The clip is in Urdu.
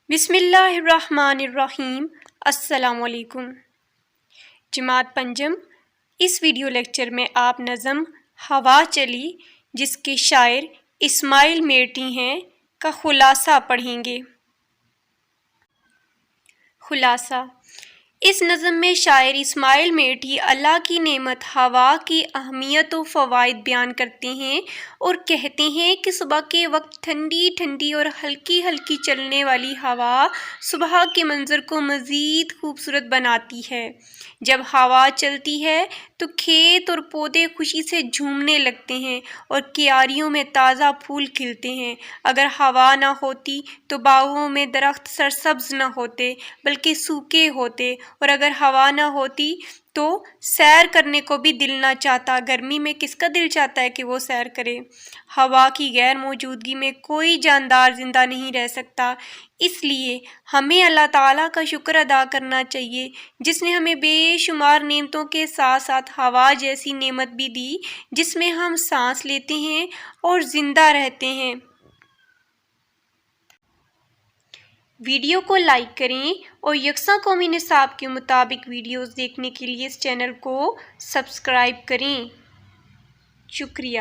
بسم اللہ الرحمن الرحیم۔ السلام علیکم۔ جماعت پنجم، اس ویڈیو لیکچر میں آپ نظم ہوا چلی جس کے شاعر اسماعیل میرٹی ہیں کا خلاصہ پڑھیں گے۔ خلاصہ: اس نظم میں شاعر اسماعیل میرٹی اللہ کی نعمت ہوا کی اہمیت و فوائد بیان کرتے ہیں اور کہتے ہیں کہ صبح کے وقت ٹھنڈی ٹھنڈی اور ہلکی ہلکی چلنے والی ہوا صبح کے منظر کو مزید خوبصورت بناتی ہے۔ جب ہوا چلتی ہے تو کھیت اور پودے خوشی سے جھومنے لگتے ہیں اور کیاریوں میں تازہ پھول کھلتے ہیں۔ اگر ہوا نہ ہوتی تو باغوں میں درخت سرسبز نہ ہوتے بلکہ سوکھے ہوتے، اور اگر ہوا نہ ہوتی تو سیر کرنے کو بھی دل نہ چاہتا۔ گرمی میں کس کا دل چاہتا ہے کہ وہ سیر کرے؟ ہوا کی غیر موجودگی میں کوئی جاندار زندہ نہیں رہ سکتا۔ اس لیے ہمیں اللہ تعالیٰ کا شکر ادا کرنا چاہیے جس نے ہمیں بے شمار نعمتوں کے ساتھ ساتھ ہوا جیسی نعمت بھی دی جس میں ہم سانس لیتے ہیں اور زندہ رہتے ہیں۔ ویڈیو کو لائک کریں اور یکساں قومی نصاب کے مطابق ویڈیوز دیکھنے کے لیے اس چینل کو سبسکرائب کریں۔ شکریہ۔